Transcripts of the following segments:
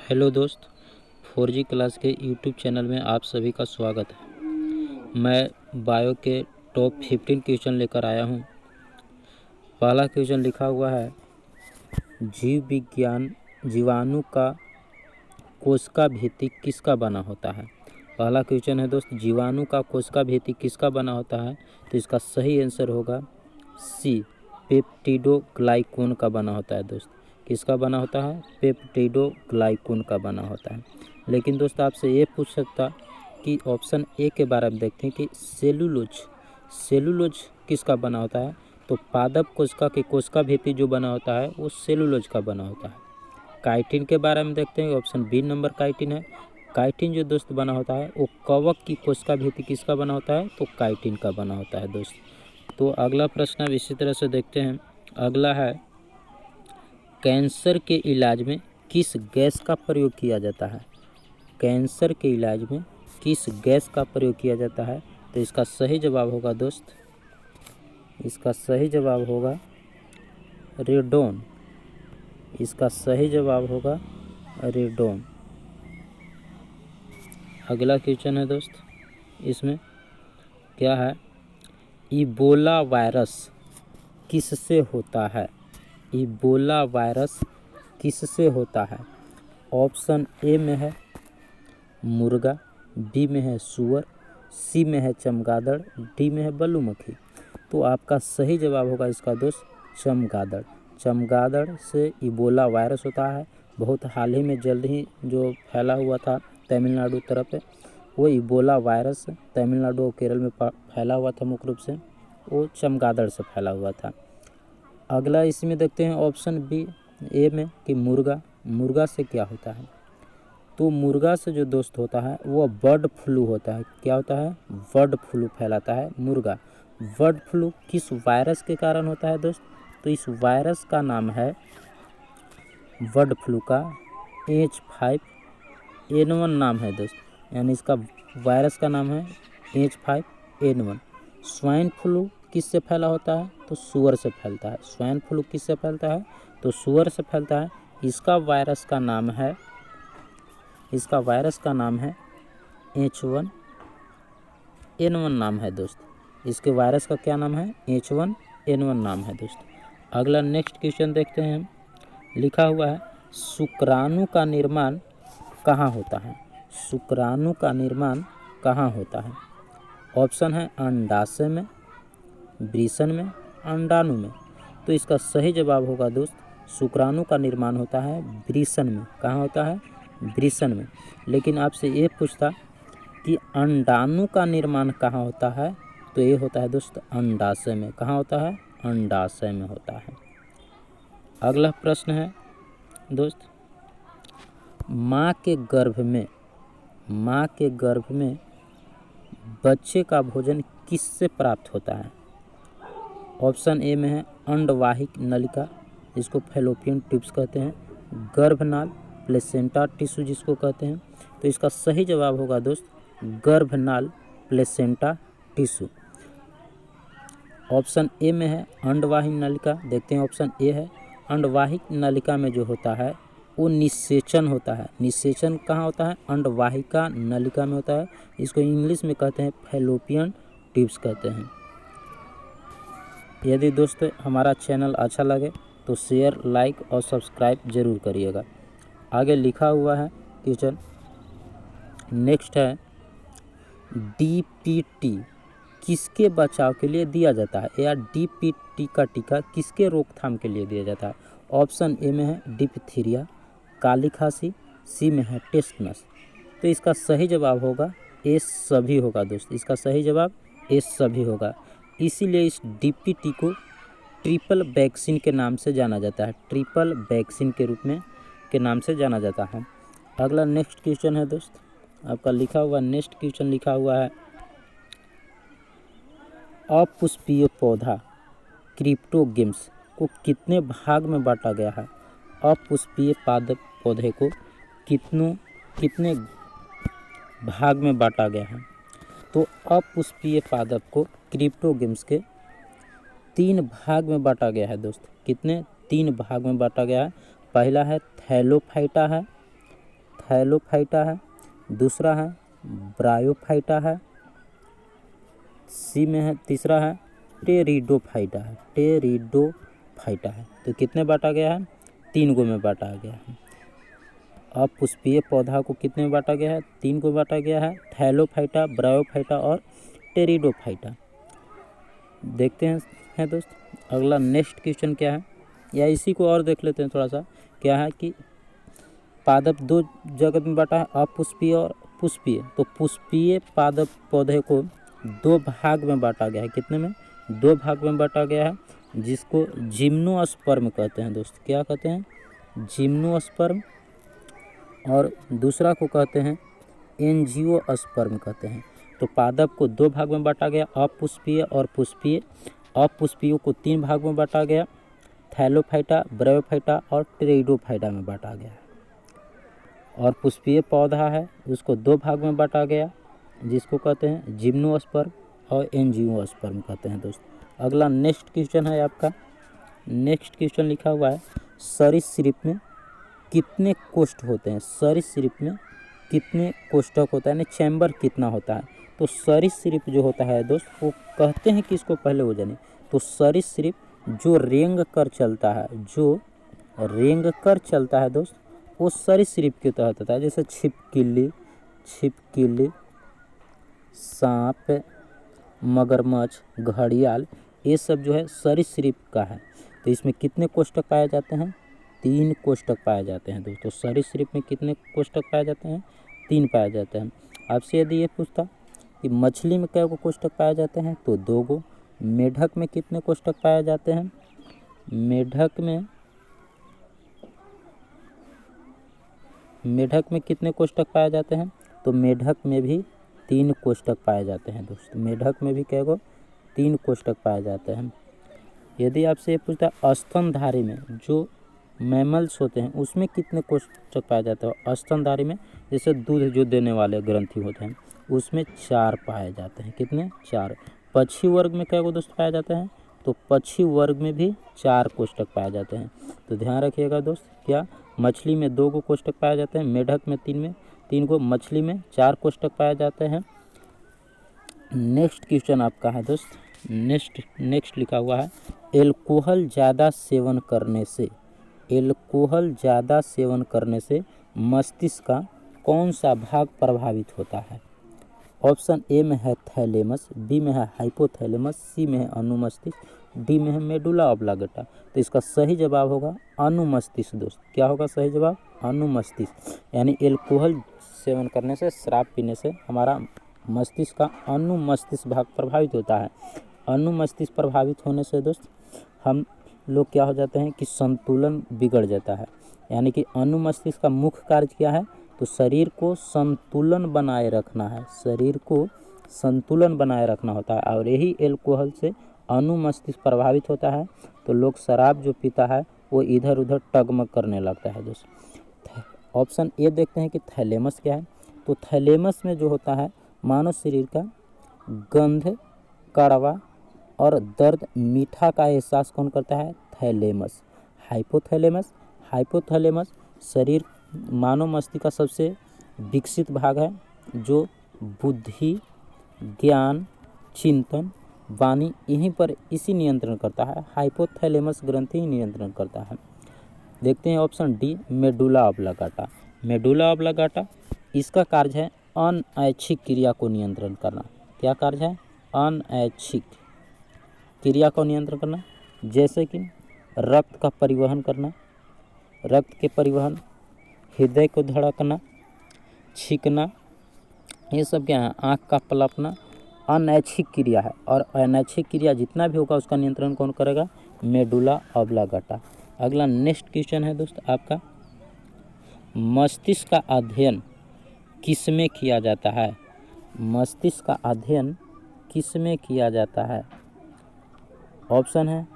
Hello दोस्त, 4G class के YouTube channel में आप सभी का स्वागत है। मैं बायो के टॉप 15 क्वेश्चन लेकर आया हूं। पहला क्वेश्चन लिखा हुआ है, जीव विज्ञान जीवाणु का कोशिका भित्ति किसका बना होता है। पहला क्वेश्चन है दोस्त, जीवाणु का कोशिका भित्ति किसका बना होता है। तो इसका सही आंसर होगा सी, पेप्टिडोग्लाइकोन का बना होता है। दोस्त किसका बना होता है, पेप्टिडोग्लाइकोन का बना होता है। लेकिन दोस्त आपसे ये पूछ सकता कि ऑप्शन ए के बारे में देखते हैं कि सेलुलोज किसका बना होता है। तो पादप कोशिका की कोशिका भित्ति जो बना होता है वो सेलुलोज का बना होता है। काइटिन के बारे में देखते हैं, ऑप्शन बी नंबर काइटिन है। काइटिन जो दोस्त बना होता है वो कवक की कोशिका भित्ति किसका बना होता है, तो काइटिन का बना होता है दोस्त। तो अगला प्रश्न अब इसी तरह से देखते हैं। अगला है, कैंसर के इलाज में किस गैस का प्रयोग किया जाता है। कैंसर के इलाज में किस गैस का प्रयोग किया जाता है। तो इसका सही जवाब होगा दोस्त, इसका सही जवाब होगा रेडोन। इसका सही जवाब होगा रेडोन। अगला क्वेश्चन है दोस्त, इसमें क्या है, इबोला वायरस किससे होता है। इबोला वायरस किससे होता है। ऑप्शन ए में है मुर्गा, बी में है सूअर, सी में है चमगादड़, डी में है बलुमक्खी। तो आपका सही जवाब होगा इसका दोस्त चमगादड़। चमगादड़ से इबोला वायरस होता है। बहुत हाल ही में जल्द ही जो फैला हुआ था तमिलनाडु तरफ, वो इबोला वायरस तमिलनाडु और केरल में फैला हुआ था। मुख्य रूप से वो चमगादड़ से फैला हुआ था। अगला इसमें देखते हैं ऑप्शन बी ए में कि मुर्गा से क्या होता है। तो मुर्गा से जो दोस्त होता है वो बर्ड फ्लू होता है। क्या होता है, बर्ड फ्लू फैलाता है मुर्गा। बर्ड फ्लू किस वायरस के कारण होता है दोस्त। तो इस वायरस का नाम है, बर्ड फ्लू का H5N1 नाम है दोस्त, यानी इसका वायरस का नाम है H5N1। स्वाइन फ्लू किससे फैला होता है, तो सूअर से फैलता है। स्वाइन फ्लू किससे फैलता है, तो सूअर से फैलता है। इसका वायरस का नाम है H1N1 नाम है दोस्त। इसके वायरस का क्या नाम है, H1N1 नाम है दोस्त। अगला नेक्स्ट क्वेश्चन देखते हैं हम। लिखा हुआ है, शुक्राणु का निर्माण कहाँ होता है। शुक्राणु का निर्माण कहाँ होता है। ऑप्शन है अंडाशय में, वृषण में, अंडाणु में। तो इसका सही जवाब होगा दोस्त, शुक्राणु का निर्माण होता है वृषण में। कहाँ होता है, वृषण में। लेकिन आपसे ये पूछता कि अंडाणु का निर्माण कहाँ होता है, तो ये होता है दोस्त अंडाशय में। कहाँ होता है, अंडाशय में होता है। अगला प्रश्न है दोस्त, माँ के गर्भ में बच्चे का भोजन किससे प्राप्त होता है। ऑप्शन ए में है अंडवाहिक नलिका, जिसको फैलोपियन ट्यूब्स कहते हैं, गर्भनाल, प्लेसेंटा टिश्यू जिसको कहते हैं। तो इसका सही जवाब होगा दोस्त गर्भनाल, प्लेसेंटा टिश्यू। ऑप्शन ए में है अंडवाहिक नलिका। देखते हैं ऑप्शन ए है, अंडवाहिक नलिका में जो होता है वो निषेचन होता है। निषेचन कहाँ होता है, अंडवाहिका नलिका में होता है। इसको इंग्लिश में कहते हैं फैलोपियन ट्यूब्स कहते हैं। यदि दोस्तों हमारा चैनल अच्छा लगे तो शेयर, लाइक और सब्सक्राइब जरूर करिएगा। आगे लिखा हुआ है क्वेश्चन, नेक्स्ट है, DPT किसके बचाव के लिए दिया जाता है, या DPT का टीका किसके रोकथाम के लिए दिया जाता है। ऑप्शन ए में है डिप्थीरिया, काली खांसी, सी में है टेटनस। तो इसका सही जवाब होगा ए सभी होगा दोस्त। इसका सही जवाब ए सभी होगा। इसीलिए इस DPT को ट्रिपल वैक्सीन के नाम से जाना जाता है। ट्रिपल वैक्सीन के रूप में के नाम से जाना जाता है। अगला नेक्स्ट क्वेश्चन है दोस्त, आपका लिखा हुआ नेक्स्ट क्वेश्चन लिखा हुआ है, अपुष्पीय पौधा क्रिप्टोगेम्स को कितने भाग में बांटा गया है। अपुष्पीय पादप पौधे को कितने भाग में बांटा गया है। तो अपुष्पीय पादप को क्रिप्टोगेम्स के 3 भाग में बांटा गया है दोस्त। कितने, 3 भाग में बांटा गया है। पहला है थैलोफाइटा है, थैलोफाइटा है, दूसरा है ब्रायोफाइटा है, सी में है, तीसरा है टेरिडोफाइटा है, टेरिडोफाइटा है। तो कितने बांटा गया है? 3 गो में बांटा गया है। अपुष्पीय पौधा को कितने में बांटा गया है? 3 को बांटा गया है, थैलोफाइटा, ब्रायोफाइटा और टेरिडोफाइटा। देखते हैं दोस्त अगला नेक्स्ट क्वेश्चन क्या है, या इसी को और देख लेते हैं थोड़ा सा। क्या है कि पादप 2 जगह में बांटा है, अपुष्पीय और पुष्पीय। तो पुष्पीय पादप पौधे को 2 भाग में बांटा गया है। कितने में? 2 भाग में बांटा गया है, जिसको जिम्नोस्पर्म कहते हैं दोस्त। क्या कहते हैं? जिम्नोस्पर्म। और दूसरा को कहते हैं एंजियोस्पर्म कहते हैं। तो पादप को 2 भाग में बांटा गया, अपुष्पीय और पुष्पीय। अपुष्पीय को 3 भाग में बांटा गया, थैलोफाइटा, ब्रायोफाइटा और टेरिडोफाइटा में बांटा गया। और पुष्पीय पौधा है उसको 2 भाग में बांटा गया, जिसको कहते हैं जिम्नोस्पर्म और एंजियोस्पर्म कहते हैं दोस्त। अगला नेक्स्ट क्वेश्चन है आपका। नेक्स्ट क्वेश्चन लिखा हुआ है, सरीसृप में कितने कोष्ठ होते हैं? सरीसृप में कितने कोष्ठक होता है, यानी चैम्बर कितना होता है? तो सरीसृप जो होता है दोस्त, वो कहते हैं कि इसको पहले हो जाने। तो सरीसृप जो रेंग कर चलता है, जो रेंग कर चलता है दोस्त, वो सरीसृप के तहत होता है। जैसे छिपकली, सांप, मगरमच्छ, घड़ियाल, ये सब जो है सरीसृप का है। तो इसमें कितने कोष्ठक पाए जाते हैं? 3 कोष्ठक पाए जाते हैं दोस्तों। सरीसृप में कितने कोष्ठक पाए जाते हैं? 3 पाए जाते हैं। आपसे यदि ये पूछता कि मछली में क्या कोष्ठक पाए जाते हैं, तो 2 गो। मेढक में कितने कोष्ठक पाए जाते हैं? मेढक में कितने कोष्ठक पाए जाते हैं? तो मेढक में भी 3 कोष्ठक पाए जाते हैं दोस्तों। मेढक में भी क्या गो? 3 कोष्ठक पाए जाते हैं। यदि आपसे ये पूछता है स्तनधारी में जो मैमल्स होते हैं उसमें कितने कोष्ठक पाए जाते हैं? स्तनधारी में जैसे दूध जो देने वाले ग्रंथि होते हैं उसमें 4 पाए जाते हैं। कितने? 4। पक्षी वर्ग में क्या दोस्त पाए जाते हैं? तो पक्षी वर्ग में भी 4 कोष्ठक पाए जाते हैं। तो ध्यान रखिएगा दोस्त, क्या मछली में 2 गो कोष्ठक पाए जाते हैं, मेढक में 3 गो, मछली में 4 कोष्ठक पाए जाते हैं। नेक्स्ट क्वेश्चन आपका है दोस्त, नेक्स्ट लिखा हुआ है, एल्कोहल ज़्यादा सेवन करने से मस्तिष्क का कौन सा भाग प्रभावित होता है? ऑप्शन ए में है थैलेमस, बी में है हाइपोथैलेमस, सी में है अनुमस्तिष्क, डी में है मेडुला ऑब्लांगेटा। तो इसका सही जवाब होगा अनुमस्तिष्क दोस्त। क्या होगा सही जवाब? अनुमस्तिष्क। यानी एल्कोहल सेवन करने से, शराब पीने से हमारा मस्तिष्क का अनुमस्तिष्क भाग प्रभावित होता है। अनुमस्तिष्क प्रभावित होने से दोस्त हम लोग क्या हो जाते हैं कि संतुलन बिगड़ जाता है। यानी कि अनुमस्तिष्क का मुख्य कार्य क्या है? तो शरीर को संतुलन बनाए रखना है, शरीर को संतुलन बनाए रखना होता है। और यही एल्कोहल से अनुमस्तिष्क प्रभावित होता है। तो लोग शराब जो पीता है वो इधर उधर टगमग करने लगता है दोस्त। ऑप्शन ए देखते हैं कि थैलेमस क्या है। तो थैलेमस में जो होता है मानव शरीर का गंध, कड़वा और दर्द, मीठा का एहसास कौन करता है? थैलेमस। हाइपोथैलेमस शरीर मानव मस्तिष्क का सबसे विकसित भाग है, जो बुद्धि, ज्ञान, चिंतन, वाणी यहीं पर इसी नियंत्रण करता है। हाइपोथैलेमस ग्रंथि ही नियंत्रण करता है। देखते हैं option D, medulla oblongata. Medulla oblongata इसका कार्य है अनैच्छिक क्रिया को नियंत्रण करना। क्या कार्य है? अनैच्छिक क्रिया को नियंत्रण करना, जैसे कि रक्त का परिवहन करना, रक्त के परिवहन, हृदय को धड़कना, छींकना, ये सब क्या है? आँख का पलपना अनैच्छिक क्रिया है। और अनैच्छिक क्रिया जितना भी होगा उसका नियंत्रण कौन करेगा? Medulla oblongata. अगला नेक्स्ट क्वेश्चन है दोस्त आपका, मस्तिष्क का अध्ययन किस में किया जाता है? मस्तिष्क का अध्ययन किस में किया जाता है? ऑप्शन है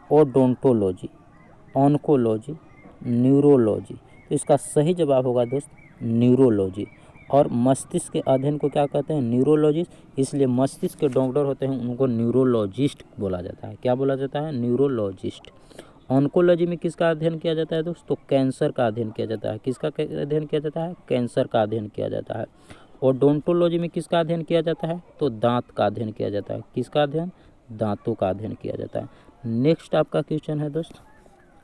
ओडोंटोलॉजी, ऑन्कोलॉजी, न्यूरोलॉजी। तो इसका सही जवाब होगा दोस्त न्यूरोलॉजी। और मस्तिष्क के अध्ययन को क्या कहते हैं? न्यूरोलॉजिस्ट। इसलिए मस्तिष्क के डॉक्टर होते हैं उनको न्यूरोलॉजिस्ट बोला जाता है। क्या बोला जाता है? न्यूरोलॉजिस्ट। ऑन्कोलॉजी में किसका अध्ययन किया जाता है दोस्तों? कैंसर का अध्ययन किया जाता है। किसका अध्ययन किया जाता है? कैंसर का अध्ययन किया जाता है। ओडोंटोलॉजी में किसका अध्ययन किया जाता है? तो दांत का अध्ययन किया जाता है। किसका अध्ययन? दांतों का अध्ययन किया जाता है। नेक्स्ट आपका क्वेश्चन है दोस्त,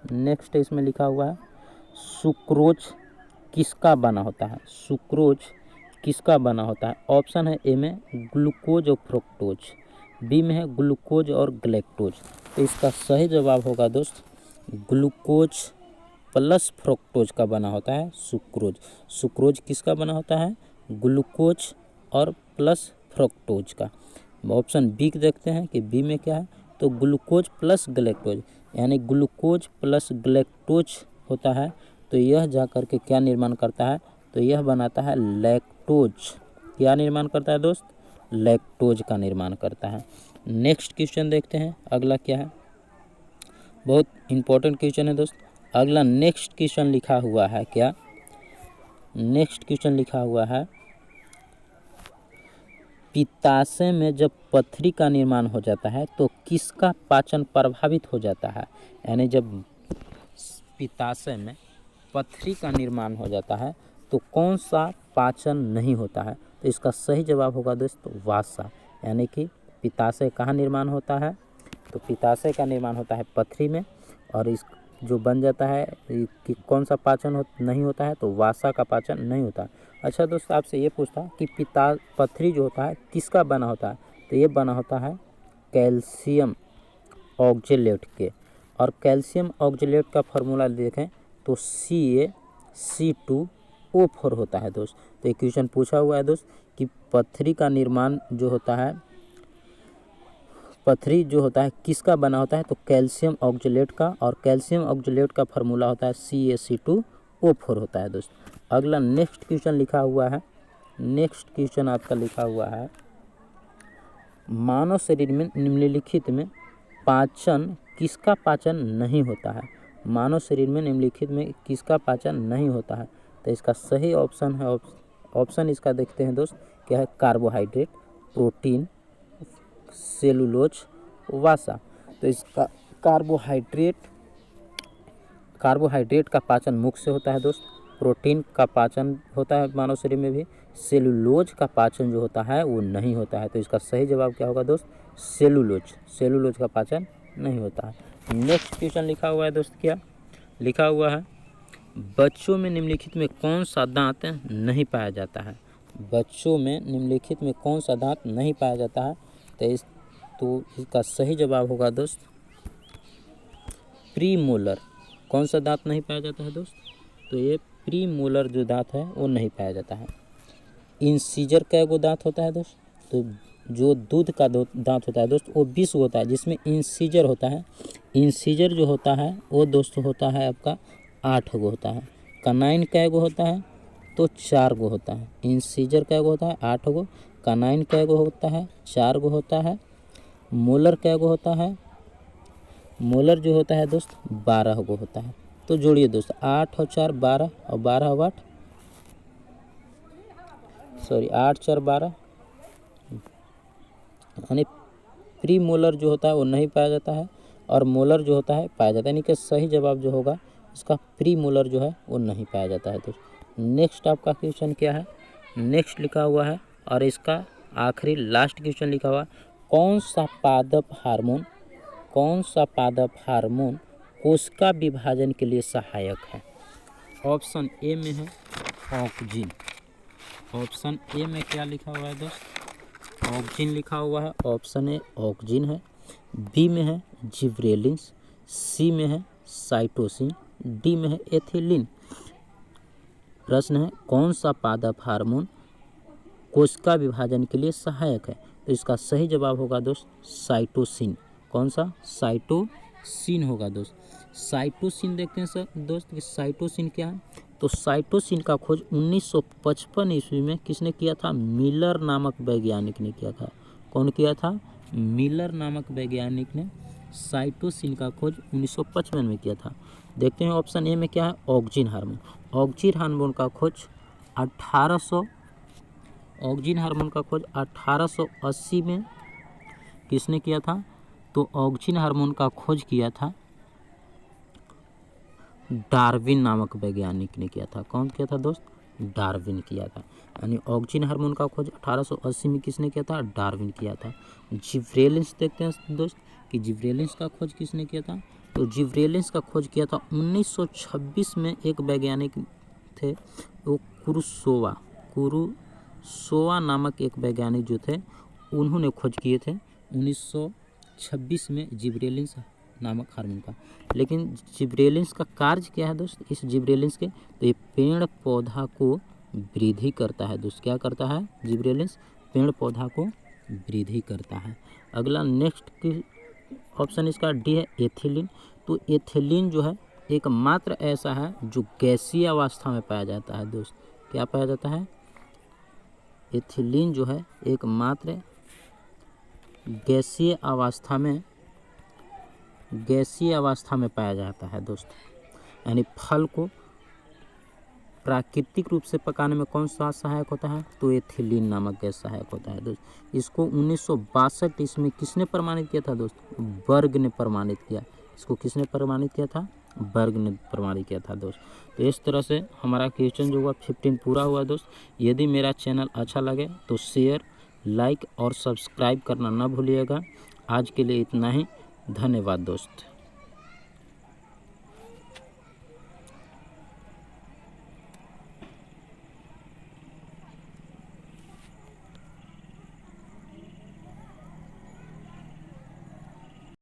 नेक्स्ट इसमें लिखा हुआ है सुक्रोज किसका बना होता है? सुक्रोज किसका बना होता है? ऑप्शन है ए में ग्लूकोज और फ्रुक्टोज, बी में है ग्लूकोज और ग्लैक्टोज। तो इसका सही जवाब होगा दोस्त ग्लूकोज प्लस फ्रुक्टोज का बना होता है सुक्रोज। सुक्रोज किसका बना होता है? ग्लूकोज और प्लस फ्रुक्टोज का। ऑप्शन बी देखते हैं कि बी में क्या है, तो ग्लूकोज प्लस ग्लैक्टोज, यानी ग्लूकोज प्लस ग्लैक्टोज होता है। तो यह जा करके क्या निर्माण करता है? तो यह बनाता है लैक्टोज। क्या निर्माण करता है दोस्त? लैक्टोज का निर्माण करता है। नेक्स्ट क्वेश्चन देखते हैं अगला क्या है, बहुत इंपॉर्टेंट क्वेश्चन है दोस्त। अगला नेक्स्ट क्वेश्चन लिखा हुआ है क्या? नेक्स्ट क्वेश्चन लिखा हुआ है पित्ताशय में जब पथरी का निर्माण हो जाता है तो किसका पाचन प्रभावित हो जाता है? यानी जब पित्ताशय में पथरी का निर्माण हो जाता है तो कौन सा पाचन नहीं होता है? तो इसका सही जवाब होगा दोस्तों वासा। यानी कि पित्ताशय कहाँ निर्माण होता है? तो पित्ताशय का निर्माण होता है पथरी में, और इस जो बन जाता है कि कौन सा पाचन नहीं होता है? तो वासा का पाचन नहीं होता है। अच्छा दोस्त, आपसे ये पूछता कि पथरी जो होता है किसका बना होता है? तो ये बना होता है कैल्शियम ऑक्जेलेट के, और कैल्शियम ऑक्जेलेट का फार्मूला देखें तो CaC2O4 होता है दोस्त। तो एक क्वेश्चन पूछा हुआ है दोस्त कि पथरी का निर्माण जो होता है, पथरी जो होता है किसका बना होता है? तो कैल्शियम ऑक्जेलेट का, और कैल्शियम ऑक्जेलेट का फार्मूला होता है CaC2O4 होता है दोस्त। अगला नेक्स्ट क्वेश्चन लिखा हुआ है, नेक्स्ट क्वेश्चन आपका लिखा हुआ है मानव शरीर में निम्नलिखित में पाचन किसका पाचन नहीं होता है? मानव शरीर में निम्नलिखित में किसका पाचन नहीं होता है? तो इसका सही ऑप्शन है, ऑप्शन इसका देखते हैं दोस्त क्या है, कार्बोहाइड्रेट, प्रोटीन, सेलुलोज, वासा। तो इसका कार्बोहाइड्रेट का पाचन मुख से होता है दोस्त, प्रोटीन का पाचन होता है मानव शरीर में भी, सेलुलोज का पाचन जो होता है वो नहीं होता है। तो इसका सही जवाब क्या होगा दोस्त? सेलुलोज का पाचन नहीं होता है। नेक्स्ट क्वेश्चन लिखा हुआ है दोस्त, क्या लिखा हुआ है बच्चों में निम्नलिखित में कौन सा दांत नहीं पाया जाता है? बच्चों में निम्नलिखित में कौन सा दांत नहीं पाया जाता है? तो इसका सही जवाब होगा दोस्त प्रीमोलर। कौन सा दांत नहीं पाया जाता है दोस्त? तो ये प्रीमोलर जो दांत है वो नहीं पाया जाता है। इंसीजर का एगो दांत होता है दोस्त, तो जो दूध का दांत होता है दोस्त वो 20 होता है, जिसमें इंसीजर होता है। इंसीजर जो होता है वो दोस्त होता है आपका 8 गो होता है। कनाइन का एगो होता है तो 4 गो होता है। इंसीजर का एगो होता है 8 गो, कनाइन का एगो होता है 4 गो होता है, मोलर का एगो होता है, मोलर जो होता है दोस्त 12 गो होता है। तो जोड़िए दोस्त 8 और 4 12, और 12 और 8 8 4 12, यानी प्री मोलर जो होता है वो नहीं पाया जाता है, और मोलर जो होता है पाया जाता है। यानी कि सही जवाब जो होगा इसका प्री मोलर जो है वो नहीं पाया जाता है। तो नेक्स्ट आपका क्वेश्चन क्या है? नेक्स्ट लिखा हुआ है, और इसका आखिरी लास्ट क्वेश्चन लिखा हुआ है कौन सा पादप हार्मोन कोशिका विभाजन के लिए सहायक है? ऑप्शन ए में है ऑक्जिन। ऑप्शन ए में क्या लिखा हुआ है दोस्त? ऑक्जिन लिखा हुआ है। ऑप्शन ए ऑक्जिन है, बी में है जिब्रेलिन्स, सी में है साइटोसिन, डी में है एथिलीन। प्रश्न है कौन सा पादप हार्मोन कोशिका विभाजन के लिए सहायक है? तो इसका सही जवाब होगा दोस्त साइटोसिन। कौन सा? साइटोसिन होगा दोस्त। साइटोसिन देखते हैं सर दोस्त कि साइटोसिन क्या है? तो साइटोसिन का खोज 1955 ईस्वी में किसने किया था? मिलर नामक वैज्ञानिक ने किया था। कौन किया था? मिलर नामक वैज्ञानिक ने साइटोसिन का खोज 1955 में किया था। देखते हैं ऑप्शन ए में क्या है, ऑक्जिन हार्मोन। ऑक्जिन हार्मोन का खोज 1880 में किसने किया था? तो ऑक्जिन हार्मोन का खोज किया था डार्विन नामक वैज्ञानिक ने किया था। कौन किया था दोस्त? डार्विन किया था। यानी ऑक्सीजन हार्मोन का खोज 1880 में किसने किया था? डार्विन किया था। जिब्रेलिन्स देखते हैं दोस्त कि जिब्रेलिन्स का खोज किसने किया था? तो जिब्रेलिन्स का खोज किया था 1926 में एक वैज्ञानिक थे, वो कुरुसोवा नामक एक वैज्ञानिक जो थे उन्होंने खोज किए थे 1926 में जिब्रेलिन्स नामक हार्मोन का। लेकिन जिब्रेलिन्स का कार्य क्या है दोस्त? इस जिब्रेलिन्स के तो ये पेड़ पौधा को वृद्धि करता है दोस्त। क्या करता है जिब्रेलिन्स? पेड़ पौधा को वृद्धि करता है। अगला नेक्स्ट की ऑप्शन इसका डी है एथिलीन। तो एथिलीन जो है एकमात्र ऐसा है जो गैसीय अवस्था में पाया जाता है दोस्त। क्या पाया जाता है? एथिलीन जो है एकमात्र गैसीय अवस्था में पाया जाता है दोस्त। यानी फल को प्राकृतिक रूप से पकाने में कौन सा सहायक होता है? तो एथिलीन नामक गैस सहायक होता है दोस्त। इसको 1962 ईस्वी किसने प्रमाणित किया था दोस्त? बर्ग ने प्रमाणित किया। इसको किसने प्रमाणित किया था? बर्ग ने प्रमाणित किया था दोस्त। तो इस तरह से हमारा क्वेश्चन जो हुआ 15 पूरा हुआ दोस्त। यदि मेरा चैनल अच्छा लगे तो शेयर, लाइक और सब्सक्राइब करना ना भूलिएगा। आज के लिए इतना ही। धन्यवाद दोस्त।